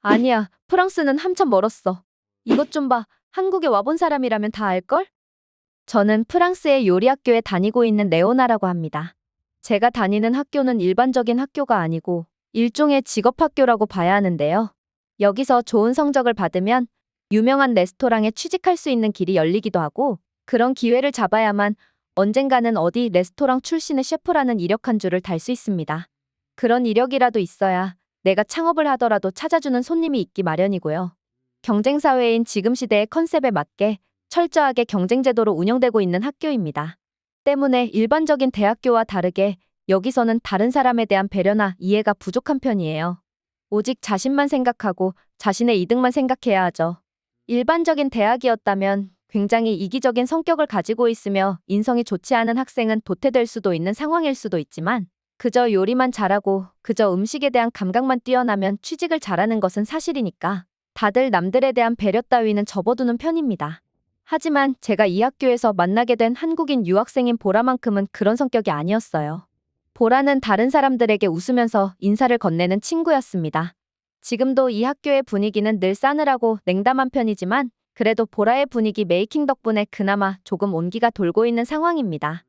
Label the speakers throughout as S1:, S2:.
S1: 아니야, 프랑스는 한참 멀었어. 이것 좀 봐. 한국에 와본 사람이라면 다 알걸? 저는 프랑스의 요리 학교에 다니고 있는 레오나라고 합니다. 제가 다니는 학교는 일반적인 학교가 아니고 일종의 직업 학교라고 봐야 하는데요. 여기서 좋은 성적을 받으면 유명한 레스토랑에 취직할 수 있는 길이 열리기도 하고 그런 기회를 잡아야만 언젠가는 어디 레스토랑 출신의 셰프라는 이력 한 줄을 달 수 있습니다. 그런 이력이라도 있어야 내가 창업을 하더라도 찾아주는 손님이 있기 마련이고요. 경쟁사회인 지금 시대의 컨셉에 맞게 철저하게 경쟁제도로 운영되고 있는 학교입니다. 때문에 일반적인 대학교와 다르게 여기서는 다른 사람에 대한 배려나 이해가 부족한 편이에요. 오직 자신만 생각하고 자신의 이득만 생각해야 하죠. 일반적인 대학이었다면 굉장히 이기적인 성격을 가지고 있으며 인성이 좋지 않은 학생은 도태될 수도 있는 상황일 수도 있지만 그저 요리만 잘하고 그저 음식에 대한 감각만 뛰어나면 취직을 잘하는 것은 사실이니까 다들 남들에 대한 배려 따위는 접어두는 편입니다. 하지만 제가 이 학교에서 만나게 된 한국인 유학생인 보라만큼은 그런 성격이 아니었어요. 보라는 다른 사람들에게 웃으면서 인사를 건네는 친구였습니다. 지금도 이 학교의 분위기는 늘 싸늘하고 냉담한 편이지만 그래도 보라의 분위기 메이킹 덕분에 그나마 조금 온기가 돌고 있는 상황입니다.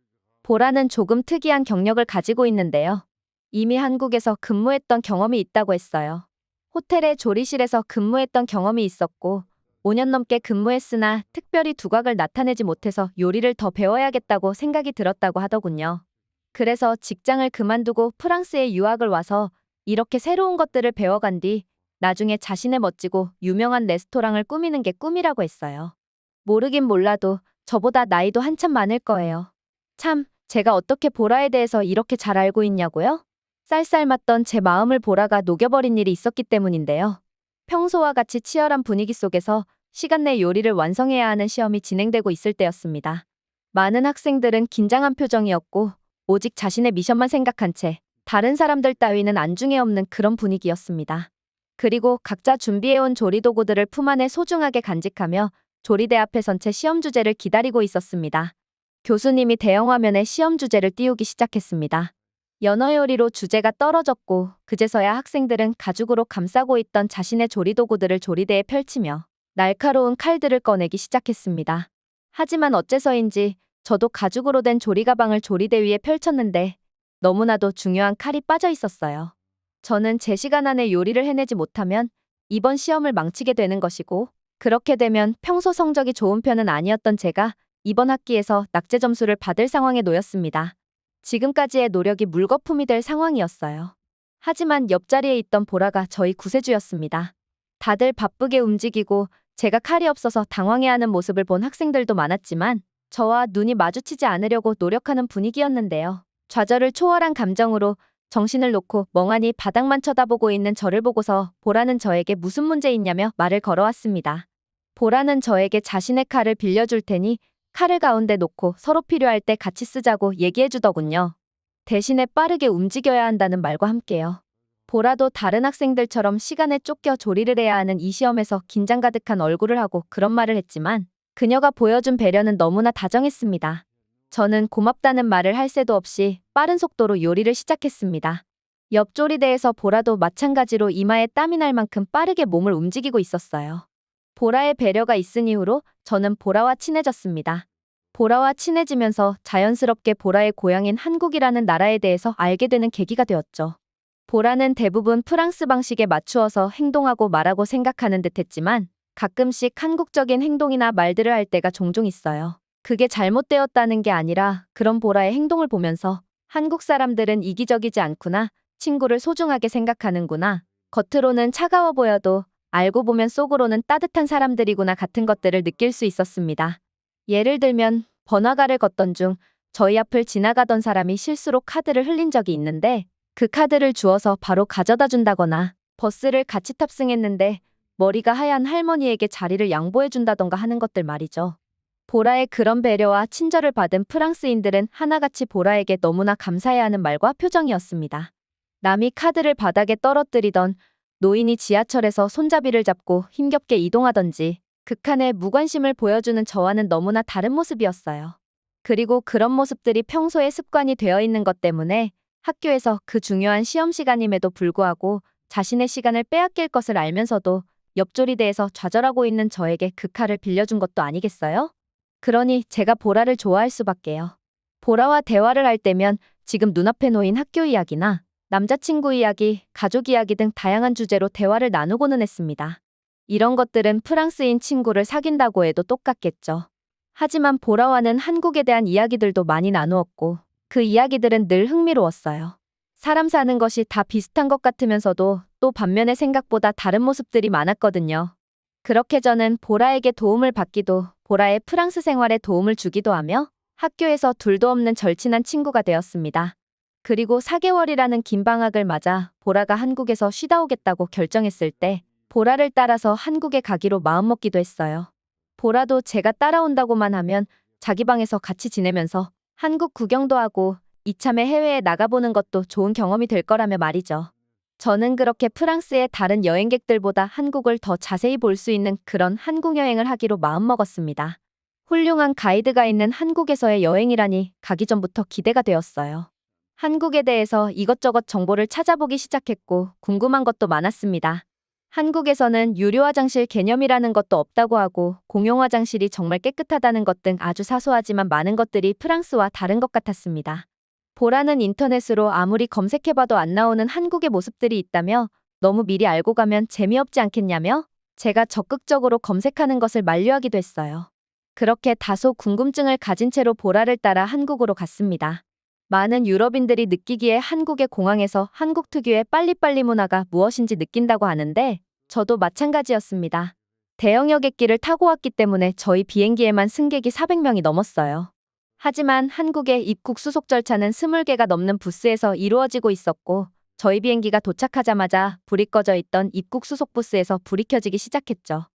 S1: 보라는 조금 특이한 경력을 가지고 있는데요. 이미 한국에서 근무했던 경험이 있다고 했어요. 호텔의 조리실에서 근무했던 경험이 있었고 5년 넘게 근무했으나 특별히 두각을 나타내지 못해서 요리를 더 배워야겠다고 생각이 들었다고 하더군요. 그래서 직장을 그만두고 프랑스에 유학을 와서 이렇게 새로운 것들을 배워간 뒤 나중에 자신의 멋지고 유명한 레스토랑을 꾸미는 게 꿈이라고 했어요. 모르긴 몰라도 저보다 나이도 한참 많을 거예요. 참, 제가 어떻게 보라에 대해서 이렇게 잘 알고 있냐고요? 쌀쌀맞던 제 마음을 보라가 녹여버린 일이 있었기 때문인데요. 평소와 같이 치열한 분위기 속에서 시간 내 요리를 완성해야 하는 시험이 진행되고 있을 때였습니다. 많은 학생들은 긴장한 표정이었고 오직 자신의 미션만 생각한 채 다른 사람들 따위는 안중에 없는 그런 분위기였습니다. 그리고 각자 준비해온 조리도구들을 품 안에 소중하게 간직하며 조리대 앞에 선 채 시험 주제를 기다리고 있었습니다. 교수님이 대형 화면에 시험 주제를 띄우기 시작했습니다. 연어 요리로 주제가 떨어졌고 그제서야 학생들은 가죽으로 감싸고 있던 자신의 조리도구들을 조리대에 펼치며 날카로운 칼들을 꺼내기 시작했습니다. 하지만 어째서인지 저도 가죽으로 된 조리가방을 조리대 위에 펼쳤는데 너무나도 중요한 칼이 빠져 있었어요. 저는 제 시간 안에 요리를 해내지 못하면 이번 시험을 망치게 되는 것이고 그렇게 되면 평소 성적이 좋은 편은 아니었던 제가 이번 학기에서 낙제 점수를 받을 상황에 놓였습니다. 지금까지의 노력이 물거품이 될 상황이었어요. 하지만 옆자리에 있던 보라가 저희 구세주였습니다. 다들 바쁘게 움직이고 제가 칼이 없어서 당황해하는 모습을 본 학생들도 많았지만 저와 눈이 마주치지 않으려고 노력하는 분위기였는데요. 좌절을 초월한 감정으로 정신을 놓고 멍하니 바닥만 쳐다보고 있는 저를 보고서 보라는 저에게 무슨 문제 있냐며 말을 걸어왔습니다. 보라는 저에게 자신의 칼을 빌려줄 테니 칼을 가운데 놓고 서로 필요할 때 같이 쓰자고 얘기해주더군요. 대신에 빠르게 움직여야 한다는 말과 함께요. 보라도 다른 학생들처럼 시간에 쫓겨 조리를 해야 하는 이 시험에서 긴장 가득한 얼굴을 하고 그런 말을 했지만 그녀가 보여준 배려는 너무나 다정했습니다. 저는 고맙다는 말을 할 새도 없이 빠른 속도로 요리를 시작했습니다. 옆 조리대에서 보라도 마찬가지로 이마에 땀이 날 만큼 빠르게 몸을 움직이고 있었어요. 보라의 배려가 있은 이후로 저는 보라와 친해졌습니다. 보라와 친해지면서 자연스럽게 보라의 고향인 한국이라는 나라에 대해서 알게 되는 계기가 되었죠. 보라는 대부분 프랑스 방식에 맞추어서 행동하고 말하고 생각하는 듯 했지만 가끔씩 한국적인 행동이나 말들을 할 때가 종종 있어요. 그게 잘못되었다는 게 아니라 그런 보라의 행동을 보면서 한국 사람들은 이기적이지 않구나, 친구를 소중하게 생각하는구나, 겉으로는 차가워 보여도 알고 보면 속으로는 따뜻한 사람들이구나 같은 것들을 느낄 수 있었습니다. 예를 들면 번화가를 걷던 중 저희 앞을 지나가던 사람이 실수로 카드를 흘린 적이 있는데 그 카드를 주어서 바로 가져다 준다거나 버스를 같이 탑승했는데 머리가 하얀 할머니에게 자리를 양보해준다던가 하는 것들 말이죠. 보라의 그런 배려와 친절을 받은 프랑스인들은 하나같이 보라에게 너무나 감사해야 하는 말과 표정이었습니다. 남이 카드를 바닥에 떨어뜨리던 노인이 지하철에서 손잡이를 잡고 힘겹게 이동하던지 극한의 무관심을 보여주는 저와는 너무나 다른 모습이었어요. 그리고 그런 모습들이 평소에 습관이 되어 있는 것 때문에 학교에서 그 중요한 시험 시간임에도 불구하고 자신의 시간을 빼앗길 것을 알면서도 옆조리대에서 좌절하고 있는 저에게 그 칼을 빌려준 것도 아니겠어요? 그러니 제가 보라를 좋아할 수밖에요. 보라와 대화를 할 때면 지금 눈앞에 놓인 학교 이야기나 남자친구 이야기, 가족 이야기 등 다양한 주제로 대화를 나누고는 했습니다. 이런 것들은 프랑스인 친구를 사귄다고 해도 똑같겠죠. 하지만 보라와는 한국에 대한 이야기들도 많이 나누었고 그 이야기들은 늘 흥미로웠어요. 사람 사는 것이 다 비슷한 것 같으면서도 또 반면에 생각보다 다른 모습들이 많았거든요. 그렇게 저는 보라에게 도움을 받기도 보라의 프랑스 생활에 도움을 주기도 하며 학교에서 둘도 없는 절친한 친구가 되었습니다. 그리고 4개월이라는 긴 방학을 맞아 보라가 한국에서 쉬다 오겠다고 결정했을 때 보라를 따라서 한국에 가기로 마음먹기도 했어요. 보라도 제가 따라온다고만 하면 자기 방에서 같이 지내면서 한국 구경도 하고 이참에 해외에 나가보는 것도 좋은 경험이 될 거라며 말이죠. 저는 그렇게 프랑스의 다른 여행객들보다 한국을 더 자세히 볼 수 있는 그런 한국 여행을 하기로 마음먹었습니다. 훌륭한 가이드가 있는 한국에서의 여행이라니 가기 전부터 기대가 되었어요. 한국에 대해서 이것저것 정보를 찾아보기 시작했고 궁금한 것도 많았습니다. 한국에서는 유료 화장실 개념이라는 것도 없다고 하고 공용 화장실이 정말 깨끗하다는 것 등 아주 사소하지만 많은 것들이 프랑스와 다른 것 같았습니다. 보라는 인터넷으로 아무리 검색해봐도 안 나오는 한국의 모습들이 있다며 너무 미리 알고 가면 재미없지 않겠냐며 제가 적극적으로 검색하는 것을 만류하기도 했어요. 그렇게 다소 궁금증을 가진 채로 보라를 따라 한국으로 갔습니다. 많은 유럽인들이 느끼기에 한국의 공항에서 한국 특유의 빨리빨리 문화가 무엇인지 느낀다고 하는데 저도 마찬가지였습니다. 대형 여객기를 타고 왔기 때문에 저희 비행기에만 승객이 400명이 넘었어요. 하지만 한국의 입국 수속 절차는 20개가 넘는 부스에서 이루어지고 있었고 저희 비행기가 도착하자마자 불이 꺼져 있던 입국 수속 부스에서 불이 켜지기 시작했죠.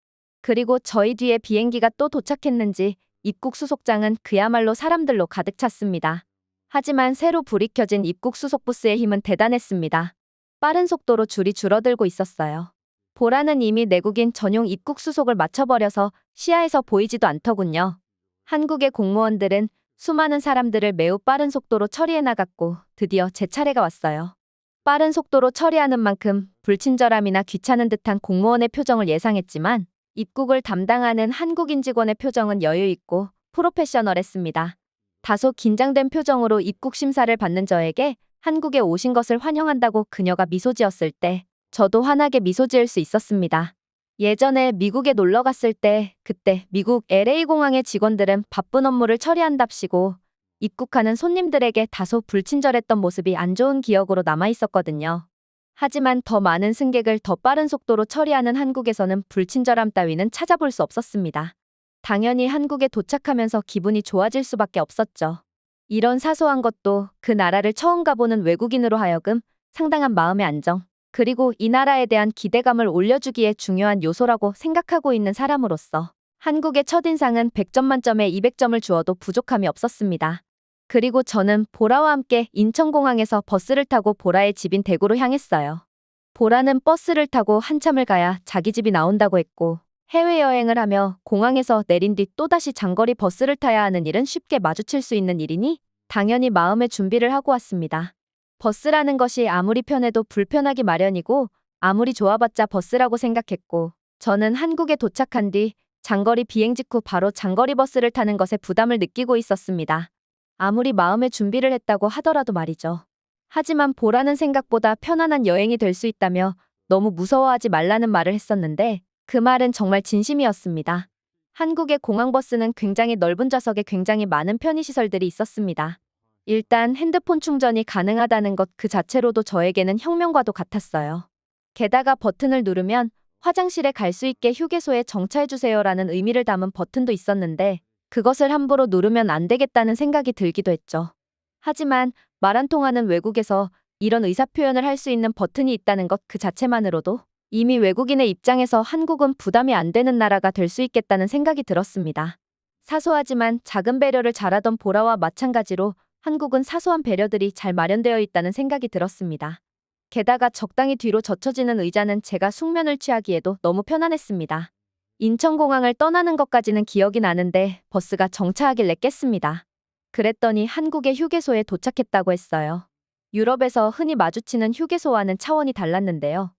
S1: 그리고 저희 뒤에 비행기가 또 도착했는지 입국 수속장은 그야말로 사람들로 가득 찼습니다. 하지만 새로 불이 켜진 입국 수속 부스의 힘은 대단했습니다. 빠른 속도로 줄이 줄어들고 있었어요. 보라는 이미 내국인 전용 입국 수속을 마쳐버려서 시야에서 보이지도 않더군요. 한국의 공무원들은 수많은 사람들을 매우 빠른 속도로 처리해 나갔고 드디어 제 차례가 왔어요. 빠른 속도로 처리하는 만큼 불친절함이나 귀찮은 듯한 공무원의 표정을 예상했지만 입국을 담당하는 한국인 직원의 표정은 여유있고 프로페셔널했습니다. 다소 긴장된 표정으로 입국 심사를 받는 저에게 한국에 오신 것을 환영한다고 그녀가 미소 지었을 때 저도 환하게 미소 지을 수 있었습니다. 예전에 미국에 놀러 갔을 때 그때 미국 LA공항의 직원들은 바쁜 업무를 처리한답시고 입국하는 손님들에게 다소 불친절했던 모습이 안 좋은 기억으로 남아 있었거든요. 하지만 더 많은 승객을 더 빠른 속도로 처리하는 한국에서는 불친절함 따위는 찾아볼 수 없었습니다. 당연히 한국에 도착하면서 기분이 좋아질 수밖에 없었죠. 이런 사소한 것도 그 나라를 처음 가보는 외국인으로 하여금 상당한 마음의 안정, 그리고 이 나라에 대한 기대감을 올려주기에 중요한 요소라고 생각하고 있는 사람으로서 한국의 첫인상은 100점 만점에 200점을 주어도 부족함이 없었습니다. 그리고 저는 보라와 함께 인천공항에서 버스를 타고 보라의 집인 대구로 향했어요. 보라는 버스를 타고 한참을 가야 자기 집이 나온다고 했고 해외여행을 하며 공항에서 내린 뒤 또다시 장거리 버스를 타야 하는 일은 쉽게 마주칠 수 있는 일이니 당연히 마음의 준비를 하고 왔습니다. 버스라는 것이 아무리 편해도 불편하기 마련이고 아무리 좋아봤자 버스라고 생각했고 저는 한국에 도착한 뒤 장거리 비행 직후 바로 장거리 버스를 타는 것에 부담을 느끼고 있었습니다. 아무리 마음의 준비를 했다고 하더라도 말이죠. 하지만 보라는 생각보다 편안한 여행이 될 수 있다며 너무 무서워하지 말라는 말을 했었는데 그 말은 정말 진심이었습니다. 한국의 공항버스는 굉장히 넓은 좌석에 굉장히 많은 편의시설들이 있었습니다. 일단 핸드폰 충전이 가능하다는 것 그 자체로도 저에게는 혁명과도 같았어요. 게다가 버튼을 누르면 화장실에 갈 수 있게 휴게소에 정차해주세요라는 의미를 담은 버튼도 있었는데 그것을 함부로 누르면 안 되겠다는 생각이 들기도 했죠. 하지만 말 안 통하는 외국에서 이런 의사표현을 할 수 있는 버튼이 있다는 것 그 자체만으로도 이미 외국인의 입장에서 한국은 부담이 안 되는 나라가 될 수 있겠다는 생각이 들었습니다. 사소하지만 작은 배려를 잘하던 보라와 마찬가지로 한국은 사소한 배려들이 잘 마련되어 있다는 생각이 들었습니다. 게다가 적당히 뒤로 젖혀지는 의자는 제가 숙면을 취하기에도 너무 편안했습니다. 인천공항을 떠나는 것까지는 기억이 나는데 버스가 정차하길래 깼습니다. 그랬더니 한국의 휴게소에 도착했다고 했어요. 유럽에서 흔히 마주치는 휴게소와는 차원이 달랐는데요.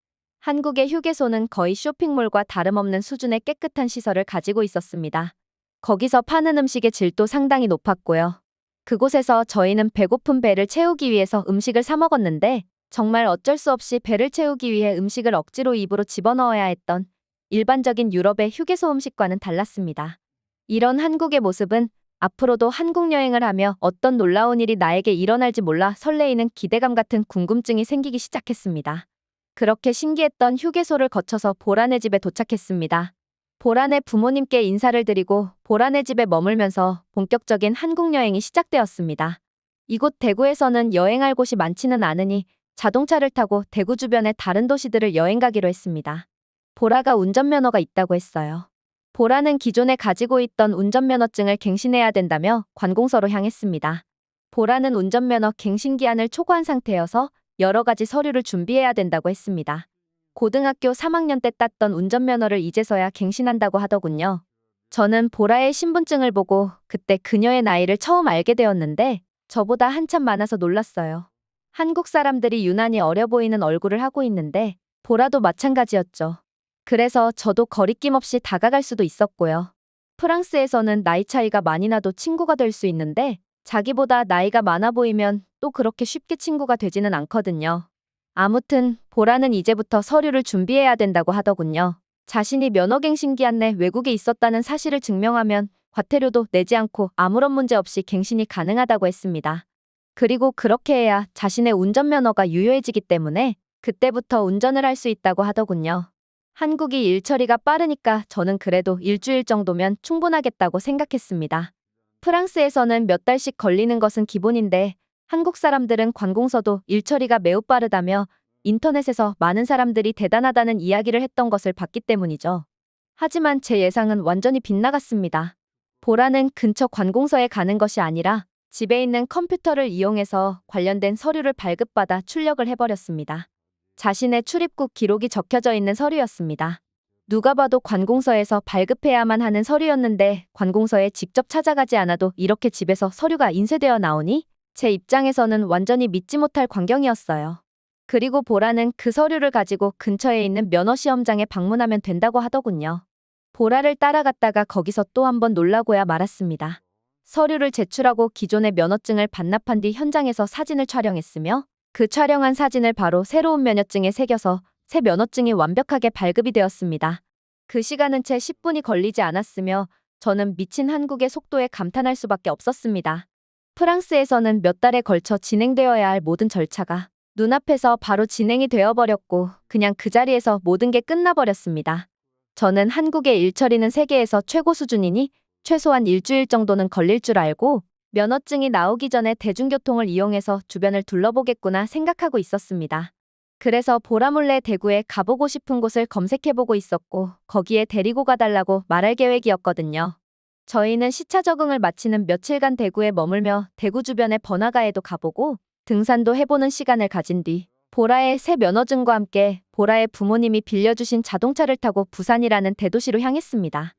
S1: 한국의 휴게소는 거의 쇼핑몰과 다름없는 수준의 깨끗한 시설을 가지고 있었습니다. 거기서 파는 음식의 질도 상당히 높았고요. 그곳에서 저희는 배고픈 배를 채우기 위해서 음식을 사 먹었는데 정말 어쩔 수 없이 배를 채우기 위해 음식을 억지로 입으로 집어넣어야 했던 일반적인 유럽의 휴게소 음식과는 달랐습니다. 이런 한국의 모습은 앞으로도 한국 여행을 하며 어떤 놀라운 일이 나에게 일어날지 몰라 설레이는 기대감 같은 궁금증이 생기기 시작했습니다. 그렇게 신기했던 휴게소를 거쳐서 보라네 집에 도착했습니다. 보라네 부모님께 인사를 드리고 보라네 집에 머물면서 본격적인 한국 여행이 시작되었습니다. 이곳 대구에서는 여행할 곳이 많지는 않으니 자동차를 타고 대구 주변의 다른 도시들을 여행 가기로 했습니다. 보라가 운전면허가 있다고 했어요. 보라는 기존에 가지고 있던 운전면허증을 갱신해야 된다며 관공서로 향했습니다. 보라는 운전면허 갱신 기한을 초과한 상태여서 여러 가지 서류를 준비해야 된다고 했습니다. 고등학교 3학년 때 땄던 운전면허를 이제서야 갱신한다고 하더군요. 저는 보라의 신분증을 보고 그때 그녀의 나이를 처음 알게 되었는데 저보다 한참 많아서 놀랐어요. 한국 사람들이 유난히 어려 보이는 얼굴을 하고 있는데 보라도 마찬가지였죠. 그래서 저도 거리낌 없이 다가갈 수도 있었고요. 프랑스에서는 나이 차이가 많이 나도 친구가 될 수 있는데 자기보다 나이가 많아 보이면 또 그렇게 쉽게 친구가 되지는 않거든요. 아무튼 보라는 이제부터 서류를 준비해야 된다고 하더군요. 자신이 면허갱신 기한 내 외국에 있었다는 사실을 증명하면 과태료도 내지 않고 아무런 문제 없이 갱신이 가능하다고 했습니다. 그리고 그렇게 해야 자신의 운전면허가 유효해지기 때문에 그때부터 운전을 할 수 있다고 하더군요. 한국이 일 처리가 빠르니까 저는 그래도 일주일 정도면 충분하겠다고 생각했습니다. 프랑스에서는 몇 달씩 걸리는 것은 기본인데 한국 사람들은 관공서도 일 처리가 매우 빠르다며 인터넷에서 많은 사람들이 대단하다는 이야기를 했던 것을 봤기 때문이죠. 하지만 제 예상은 완전히 빗나갔습니다. 보라는 근처 관공서에 가는 것이 아니라 집에 있는 컴퓨터를 이용해서 관련된 서류를 발급받아 출력을 해버렸습니다. 자신의 출입국 기록이 적혀져 있는 서류였습니다. 누가 봐도 관공서에서 발급해야만 하는 서류였는데 관공서에 직접 찾아가지 않아도 이렇게 집에서 서류가 인쇄되어 나오니 제 입장에서는 완전히 믿지 못할 광경이었어요. 그리고 보라는 그 서류를 가지고 근처에 있는 면허시험장에 방문하면 된다고 하더군요. 보라를 따라갔다가 거기서 또 한 번 놀라고야 말았습니다. 서류를 제출하고 기존의 면허증을 반납한 뒤 현장에서 사진을 촬영했으며 그 촬영한 사진을 바로 새로운 면허증에 새겨서 새 면허증이 완벽하게 발급이 되었습니다. 그 시간은 채 10분이 걸리지 않았으며 저는 미친 한국의 속도에 감탄할 수밖에 없었습니다. 프랑스에서는 몇 달에 걸쳐 진행되어야 할 모든 절차가 눈앞에서 바로 진행이 되어버렸고 그냥 그 자리에서 모든 게 끝나버렸습니다. 저는 한국의 일처리는 세계에서 최고 수준이니 최소한 일주일 정도는 걸릴 줄 알고 면허증이 나오기 전에 대중교통을 이용해서 주변을 둘러보겠구나 생각하고 있었습니다. 그래서 보라몰래 대구에 가보고 싶은 곳을 검색해보고 있었고 거기에 데리고 가달라고 말할 계획이었거든요. 저희는 시차 적응을 마치는 며칠간 대구에 머물며 대구 주변의 번화가에도 가보고 등산도 해보는 시간을 가진 뒤 보라의 새 면허증과 함께 보라의 부모님이 빌려주신 자동차를 타고 부산이라는 대도시로 향했습니다.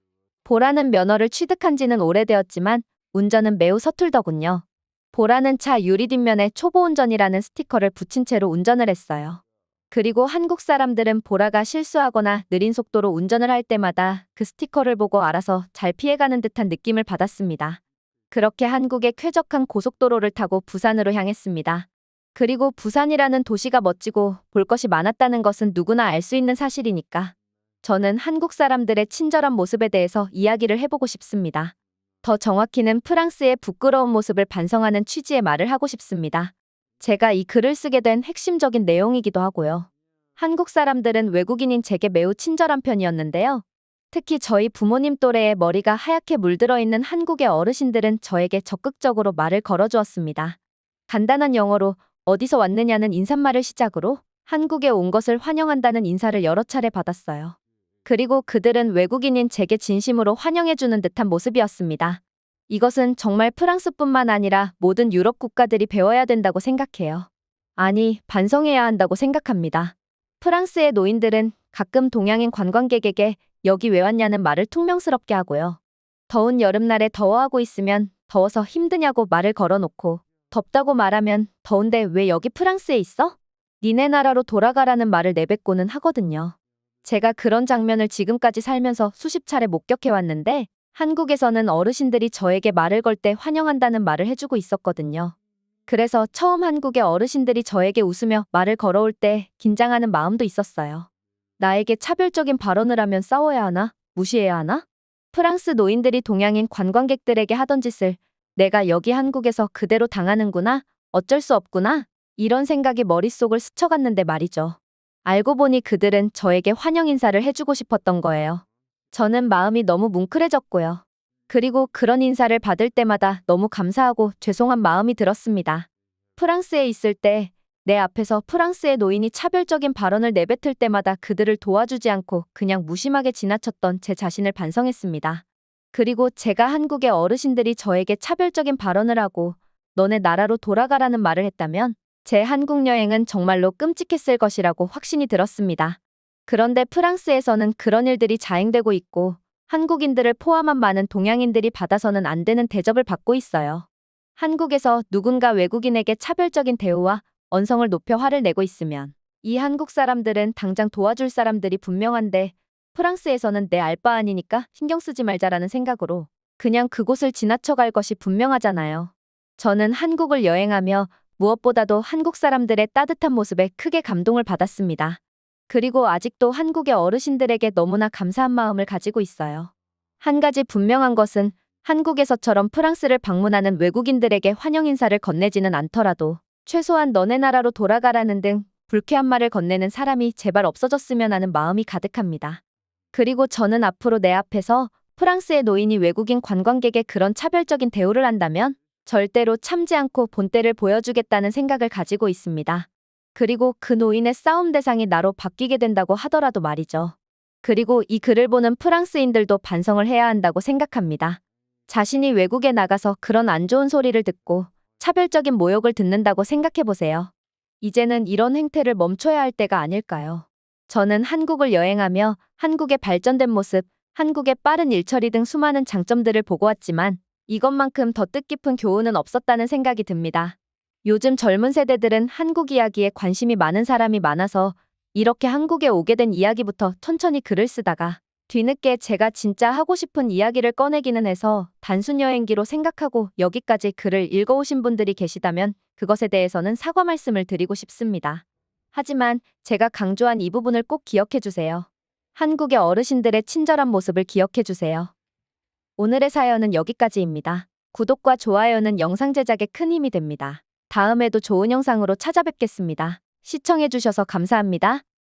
S1: 보라는 면허를 취득한 지는 오래되었지만 운전은 매우 서툴더군요. 보라는 차 유리 뒷면에 초보운전이라는 스티커를 붙인 채로 운전을 했어요. 그리고 한국 사람들은 보라가 실수하거나 느린 속도로 운전을 할 때마다 그 스티커를 보고 알아서 잘 피해가는 듯한 느낌을 받았습니다. 그렇게 한국의 쾌적한 고속도로를 타고 부산으로 향했습니다. 그리고 부산이라는 도시가 멋지고 볼 것이 많았다는 것은 누구나 알 수 있는 사실이니까 저는 한국 사람들의 친절한 모습에 대해서 이야기를 해보고 싶습니다. 더 정확히는 프랑스의 부끄러운 모습을 반성하는 취지의 말을 하고 싶습니다. 제가 이 글을 쓰게 된 핵심적인 내용이기도 하고요. 한국 사람들은 외국인인 제게 매우 친절한 편이었는데요. 특히 저희 부모님 또래의 머리가 하얗게 물들어 있는 한국의 어르신들은 저에게 적극적으로 말을 걸어주었습니다. 간단한 영어로 어디서 왔느냐는 인사말을 시작으로 한국에 온 것을 환영한다는 인사를 여러 차례 받았어요. 그리고 그들은 외국인인 제게 진심으로 환영해주는 듯한 모습이었습니다. 이것은 정말 프랑스뿐만 아니라 모든 유럽 국가들이 배워야 된다고 생각해요. 아니, 반성해야 한다고 생각합니다. 프랑스의 노인들은 가끔 동양인 관광객에게 여기 왜 왔냐는 말을 퉁명스럽게 하고요. 더운 여름날에 더워하고 있으면 더워서 힘드냐고 말을 걸어놓고 덥다고 말하면 더운데 왜 여기 프랑스에 있어? 니네 나라로 돌아가라는 말을 내뱉고는 하거든요. 제가 그런 장면을 지금까지 살면서 수십 차례 목격해왔는데 한국에서는 어르신들이 저에게 말을 걸 때 환영한다는 말을 해주고 있었거든요. 그래서 처음 한국의 어르신들이 저에게 웃으며 말을 걸어올 때 긴장하는 마음도 있었어요. 나에게 차별적인 발언을 하면 싸워야 하나? 무시해야 하나? 프랑스 노인들이 동양인 관광객들에게 하던 짓을 내가 여기 한국에서 그대로 당하는구나? 어쩔 수 없구나? 이런 생각이 머릿속을 스쳐갔는데 말이죠. 알고 보니 그들은 저에게 환영 인사를 해주고 싶었던 거예요. 저는 마음이 너무 뭉클해졌고요. 그리고 그런 인사를 받을 때마다 너무 감사하고 죄송한 마음이 들었습니다. 프랑스에 있을 때 내 앞에서 프랑스의 노인이 차별적인 발언을 내뱉을 때마다 그들을 도와주지 않고 그냥 무심하게 지나쳤던 제 자신을 반성했습니다. 그리고 제가 한국의 어르신들이 저에게 차별적인 발언을 하고 너네 나라로 돌아가라는 말을 했다면 제 한국 여행은 정말로 끔찍했을 것이라고 확신이 들었습니다. 그런데 프랑스에서는 그런 일들이 자행되고 있고 한국인들을 포함한 많은 동양인들이 받아서는 안 되는 대접을 받고 있어요. 한국에서 누군가 외국인에게 차별적인 대우와 언성을 높여 화를 내고 있으면 이 한국 사람들은 당장 도와줄 사람들이 분명한데 프랑스에서는 내 알 바 아니니까 신경 쓰지 말자라는 생각으로 그냥 그곳을 지나쳐갈 것이 분명하잖아요. 저는 한국을 여행하며 무엇보다도 한국 사람들의 따뜻한 모습에 크게 감동을 받았습니다. 그리고 아직도 한국의 어르신들에게 너무나 감사한 마음을 가지고 있어요. 한 가지 분명한 것은 한국에서처럼 프랑스를 방문하는 외국인들에게 환영 인사를 건네지는 않더라도 최소한 너네 나라로 돌아가라는 등 불쾌한 말을 건네는 사람이 제발 없어졌으면 하는 마음이 가득합니다. 그리고 저는 앞으로 내 앞에서 프랑스의 노인이 외국인 관광객에 그런 차별적인 대우를 한다면 절대로 참지 않고 본때를 보여주겠다는 생각을 가지고 있습니다. 그리고 그 노인의 싸움 대상이 나로 바뀌게 된다고 하더라도 말이죠. 그리고 이 글을 보는 프랑스인들도 반성을 해야 한다고 생각합니다. 자신이 외국에 나가서 그런 안 좋은 소리를 듣고 차별적인 모욕을 듣는다고 생각해보세요. 이제는 이런 행태를 멈춰야 할 때가 아닐까요? 저는 한국을 여행하며 한국의 발전된 모습, 한국의 빠른 일처리 등 수많은 장점들을 보고 왔지만 이것만큼 더 뜻깊은 교훈은 없었다는 생각이 듭니다. 요즘 젊은 세대들은 한국 이야기에 관심이 많은 사람이 많아서 이렇게 한국에 오게 된 이야기부터 천천히 글을 쓰다가 뒤늦게 제가 진짜 하고 싶은 이야기를 꺼내기는 해서 단순 여행기로 생각하고 여기까지 글을 읽어오신 분들이 계시다면 그것에 대해서는 사과 말씀을 드리고 싶습니다. 하지만 제가 강조한 이 부분을 꼭 기억해 주세요. 한국의 어르신들의 친절한 모습을 기억해 주세요. 오늘의 사연은 여기까지입니다. 구독과 좋아요는 영상 제작에 큰 힘이 됩니다. 다음에도 좋은 영상으로 찾아뵙겠습니다. 시청해 주셔서 감사합니다.